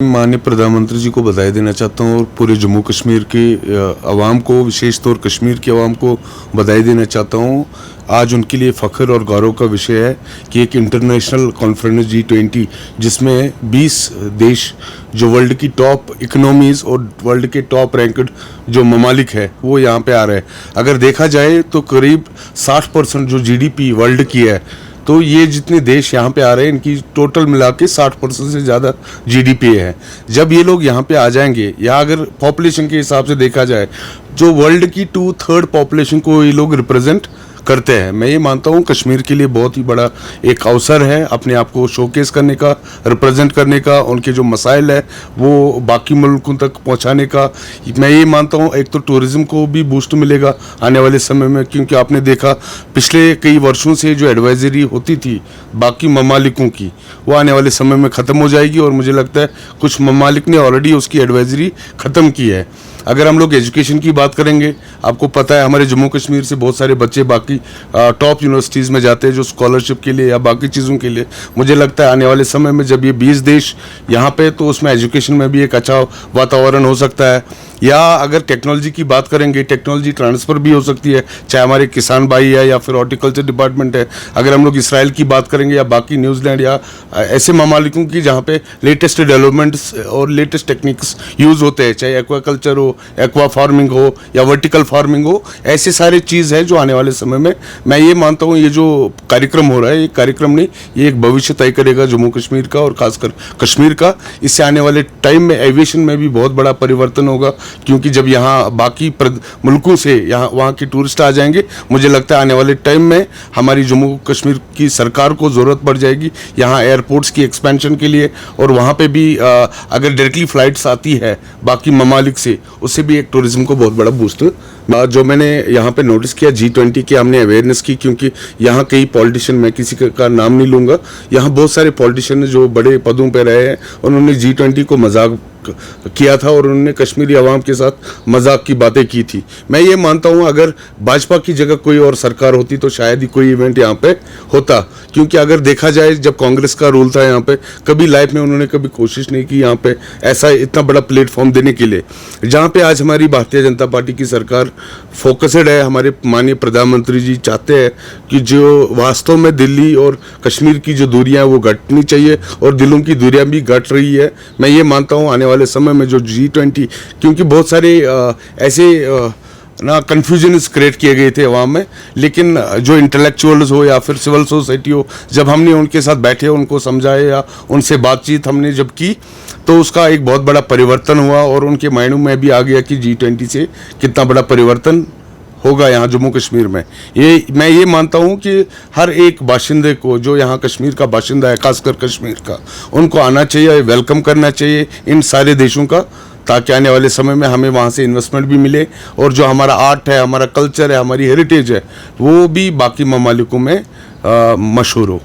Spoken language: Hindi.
माननीय प्रधानमंत्री जी को बधाई देना चाहता हूँ और पूरे जम्मू कश्मीर के अवाम को, विशेष तौर कश्मीर के अवाम को बधाई देना चाहता हूँ। आज उनके लिए फ़ख्र और गौरव का विषय है कि एक इंटरनेशनल कॉन्फ्रेंस G20 जिसमें 20 देश जो वर्ल्ड की टॉप इकोनॉमीज़ और वर्ल्ड के टॉप रैंकड जो ममालिक है वो यहाँ पे आ रहे हैं। अगर देखा जाए तो करीब 60% जो GDP वर्ल्ड की है, तो ये जितने देश यहाँ पे आ रहे हैं इनकी टोटल मिला के 60% से ज़्यादा GDP है। जब ये लोग यहाँ पे आ जाएंगे, या अगर पॉपुलेशन के हिसाब से देखा जाए, जो वर्ल्ड की 2/3 पॉपुलेशन को ये लोग रिप्रेजेंट करते हैं। मैं ये मानता हूँ कश्मीर के लिए बहुत ही बड़ा एक अवसर है अपने आप को शोकेस करने का, रिप्रेजेंट करने का, उनके जो मसाइल है वो बाकी मुल्कों तक पहुँचाने का। मैं ये मानता हूँ एक तो टूरिज़्म को भी बूस्ट मिलेगा आने वाले समय में, क्योंकि आपने देखा पिछले कई वर्षों से जो एडवाइजरी होती थी बाकी ममालिकों की, वो आने वाले समय में ख़त्म हो जाएगी और मुझे लगता है कुछ ममालिक ने ऑलरेडी उसकी एडवाइजरी ख़त्म की है। अगर हम लोग एजुकेशन की बात करेंगे, आपको पता है हमारे जम्मू कश्मीर से बहुत सारे बच्चे बाकी टॉप यूनिवर्सिटीज़ में जाते हैं जो स्कॉलरशिप के लिए या बाकी चीज़ों के लिए। मुझे लगता है आने वाले समय में जब ये 20 देश यहाँ पे, तो उसमें एजुकेशन में भी एक अच्छा वातावरण हो सकता है। या अगर टेक्नोलॉजी की बात करेंगे, टेक्नोलॉजी ट्रांसफ़र भी हो सकती है, चाहे हमारे किसान भाई है या फिर हॉर्टिकल्चर डिपार्टमेंट है। अगर हम लोग इसराइल की बात करेंगे या बाकी न्यूजीलैंड या ऐसे ममालिकों की जहाँ पे लेटेस्ट डेवलपमेंट्स और लेटेस्ट टेक्निक्स यूज़ होते हैं, चाहे एक्वाकल्चर हो, एक्वा फार्मिंग हो या वर्टिकल फार्मिंग हो, ऐसे सारे चीज़ है जो आने वाले समय में मैं ये मानता हूँ ये जो कार्यक्रम हो रहा है, ये कार्यक्रम नहीं, ये एक भविष्य तय करेगा जम्मू कश्मीर का और खासकर कश्मीर का। इससे आने वाले टाइम में एविएशन में भी बहुत बड़ा परिवर्तन होगा, क्योंकि जब यहाँ बाकी मुल्कों से यहाँ वहाँ के टूरिस्ट आ जाएंगे, मुझे लगता है आने वाले टाइम में हमारी जम्मू कश्मीर की सरकार को ज़रूरत पड़ जाएगी यहाँ एयरपोर्ट्स की एक्सपेंशन के लिए। और वहाँ पे भी अगर डायरेक्टली फ़्लाइट्स आती है बाकी ममालिक से, उससे भी एक टूरिज़्म को बहुत बड़ा बूस्ट जो मैंने यहाँ पे नोटिस किया G20 की हमने अवेयरनेस की, क्योंकि यहाँ कई पॉलिटिशियन, मैं किसी का नाम नहीं लूँगा, यहाँ बहुत सारे पॉलिटिशियन जो बड़े पदों पे रहे हैं, उन्होंने G20 को मजाक किया था और उन्होंने कश्मीरी आवाम के साथ मजाक की बातें की थी। मैं ये मानता हूँ अगर भाजपा की जगह कोई और सरकार होती तो शायद ही कोई इवेंट यहाँ पे होता, क्योंकि अगर देखा जाए जब कांग्रेस का रूल था यहाँ पे, कभी लाइफ में उन्होंने कभी कोशिश नहीं की यहाँ पे ऐसा इतना बड़ा प्लेटफॉर्म देने के लिए। जहाँ पे आज हमारी भारतीय जनता पार्टी की सरकार फोकस्ड है, हमारे माननीय प्रधानमंत्री जी चाहते हैं कि जो वास्तव में दिल्ली और कश्मीर की जो दूरियाँ हैं वो घटनी चाहिए और दिलों की दूरियाँ भी घट रही है। मैं ये मानता हूँ आने वाले समय में जो G20, क्योंकि बहुत सारे ऐसे ना कन्फ्यूजन क्रिएट किए गए थे अवाम में, लेकिन जो इंटेलेक्चुअल्स हो या फिर सिविल सोसाइटी हो, जब हमने उनके साथ बैठे, उनको समझाए या उनसे बातचीत हमने जब की, तो उसका एक बहुत बड़ा परिवर्तन हुआ और उनके माइंड में भी आ गया कि G20 से कितना बड़ा परिवर्तन होगा यहाँ जम्मू कश्मीर में। मैं ये मानता हूँ कि हर एक बाशिंदे को, जो यहाँ कश्मीर का बाशिंदा है, खासकर कश्मीर का, उनको आना चाहिए, वेलकम करना चाहिए इन सारे देशों का, ताकि आने वाले समय में हमें वहाँ से इन्वेस्टमेंट भी मिले और जो हमारा आर्ट है, हमारा कल्चर है, हमारी हेरिटेज है, वो भी बाकी ममालिकों में मशहूर हो।